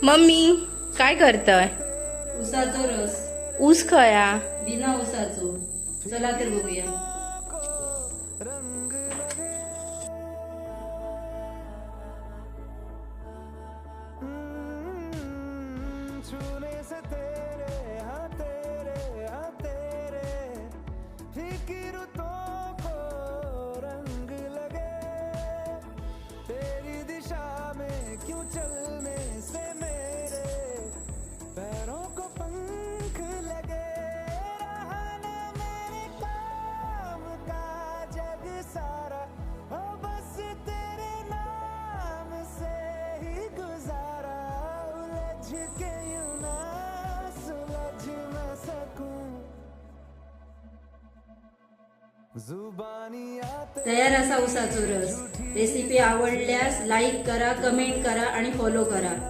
Mummy काय करतय? उसाचो रस ऊस खया? बिना उसाचो. चला तर बघूया. तयार असा उसाचो रस. रेसिपी आवडल्यास लाईक करा, कमेंट करा आणि फॉलो करा.